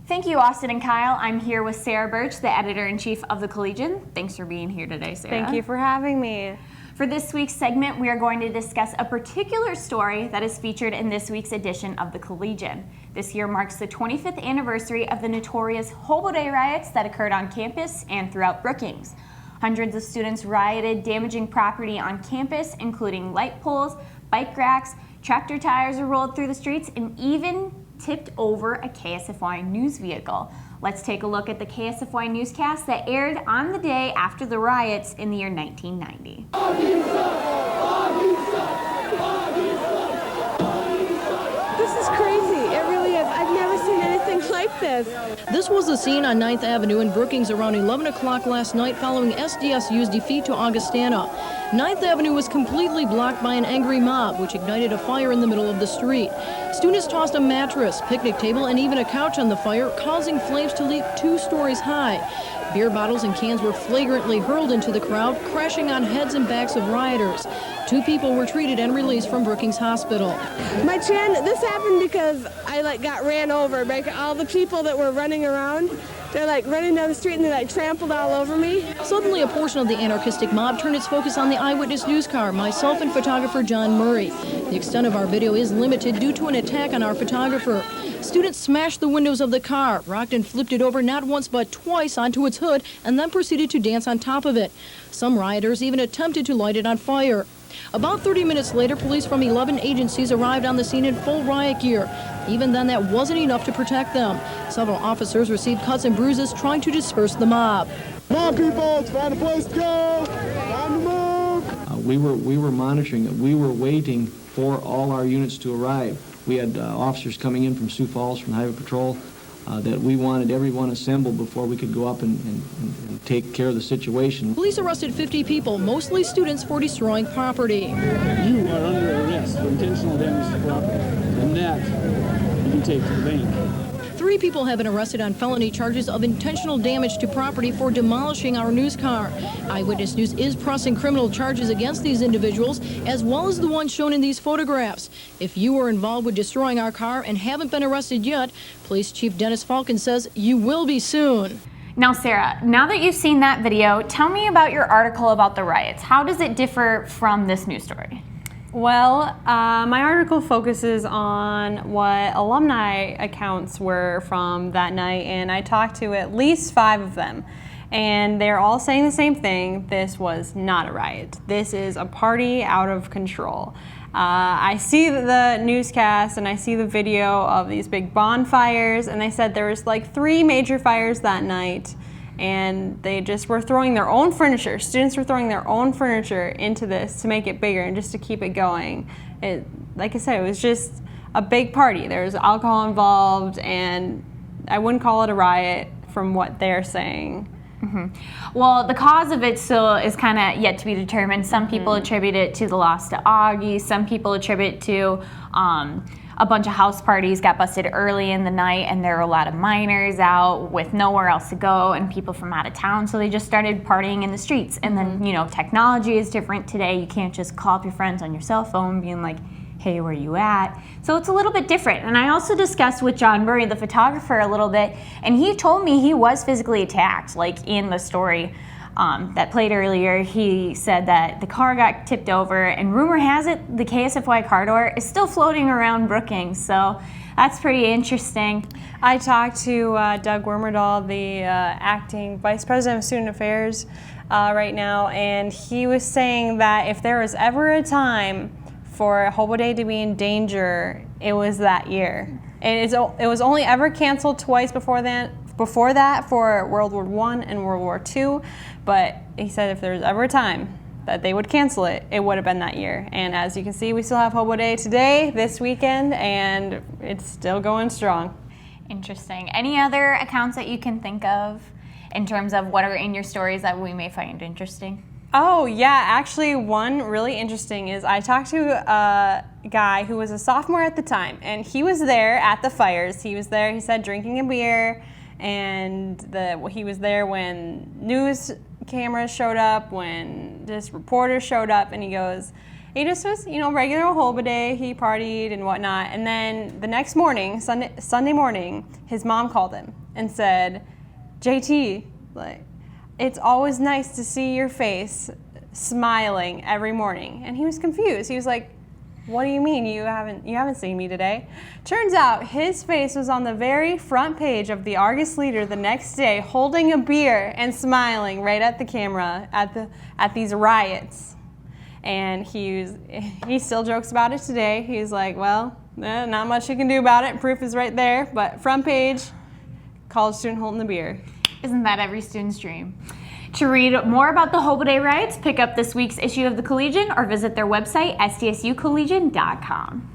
Thank you, Austin and Kyle. I'm here with Sara Bertsch, the editor-in-chief of the Collegian. Thanks for being here today, Sara. Thank you for having me. For this week's segment, we are going to discuss a particular story that is featured in this week's edition of the Collegian. This year marks the 25th anniversary of the notorious Hobo Day riots that occurred on campus and throughout Brookings. Hundreds of students rioted, damaging property on campus, including light poles, bike racks, tractor tires were rolled through the streets, and even tipped over a KSFY news vehicle. Let's take a look at the KSFY newscast that aired on the day after the riots in the year 1990. This is crazy. It really is. I've never seen anything like this. This was the scene on 9th Avenue in Brookings around 11 o'clock last night following SDSU's defeat to Augustana. 9th Avenue was completely blocked by an angry mob, which ignited a fire in the middle of the street. Students tossed a mattress, picnic table, and even a couch on the fire, causing flames to leap 2 stories high. Beer bottles and cans were flagrantly hurled into the crowd, crashing on heads and backs of rioters. 2 people were treated and released from Brookings Hospital. My chin, this happened because I got ran over by all the people that were running around. They're running down the street and they trampled all over me. Suddenly a portion of the anarchistic mob turned its focus on the eyewitness news car, myself and photographer John Murray. The extent of our video is limited due to an attack on our photographer. Students smashed the windows of the car, rocked and flipped it over not once but twice onto its hood, and then proceeded to dance on top of it. Some rioters even attempted to light it on fire. About 30 minutes later, police from 11 agencies arrived on the scene in full riot gear. Even then, that wasn't enough to protect them. Several officers received cuts and bruises trying to disperse the mob. Come on, people, let's find a place to go. Time to move. We were monitoring it. We were waiting for all our units to arrive. We had officers coming in from Sioux Falls, from the Highway Patrol, that we wanted everyone assembled before we could go up and take care of the situation. Police arrested 50 people, mostly students, for destroying property. You are under arrest for intentional damage to property, and that you can take to the bank. 3 people have been arrested on felony charges of intentional damage to property for demolishing our news car. Eyewitness News is pressing criminal charges against these individuals, as well as the ones shown in these photographs. If you were involved with destroying our car and haven't been arrested yet, Police Chief Dennis Falcon says you will be soon. Now, Sara, now that you've seen that video, tell me about your article about the riots. How does it differ from this news story? Well, my article focuses on what alumni accounts were from that night, and I talked to at least 5 of them. And they're all saying the same thing. This was not a riot. This is a party out of control. I see the newscast and I see the video of these big bonfires, and they said there was 3 major fires that night, and they just were throwing their own furniture. Students were throwing their own furniture into this to make it bigger and just to keep it going. Like I said, it was just a big party. There was alcohol involved, and I wouldn't call it a riot from what they're saying. Mm-hmm. Well, the cause of it still is kind of yet to be determined. Some people attribute it to the loss to Augie. Some people attribute it to a bunch of house parties got busted early in the night, and there were a lot of minors out with nowhere else to go and people from out of town, so they just started partying in the streets. And then, technology is different today. You can't just call up your friends on your cell phone being like, hey, where you at? So it's a little bit different. And I also discussed with John Murray, the photographer, a little bit, and he told me he was physically attacked, in the story that played earlier. He said that the car got tipped over, and rumor has it the KSFY car door is still floating around Brookings, so that's pretty interesting. I talked to Doug Wormerdahl, the acting Vice President of Student Affairs right now, and he was saying that if there was ever a time for Hobo Day to be in danger, it was that year. And it was only ever canceled twice before that for World War I and World War II, but he said if there was ever a time that they would cancel it, it would have been that year. And as you can see, we still have Hobo Day today, this weekend, and it's still going strong. Interesting. Any other accounts that you can think of in terms of what are in your stories that we may find interesting? Oh yeah, actually one really interesting is I talked to a guy who was a sophomore at the time, and he was there at the fires. He was there, he said, drinking a beer, and he was there when news cameras showed up, when just reporters showed up, and he goes, He just was, regular old Hobo day. He partied and whatnot. And then the next morning, Sunday morning, his mom called him and said, JT, it's always nice to see your face smiling every morning. And he was confused. He was like, what do you mean you haven't seen me today? Turns out his face was on the very front page of the Argus Leader the next day, holding a beer and smiling right at the camera at these riots. And he still jokes about it today. He's like, well, not much you can do about it. Proof is right there. But front page, college student holding the beer. Isn't that every student's dream? To read more about the Hobo Day riots, pick up this week's issue of the Collegian or visit their website, sdsucollegian.com.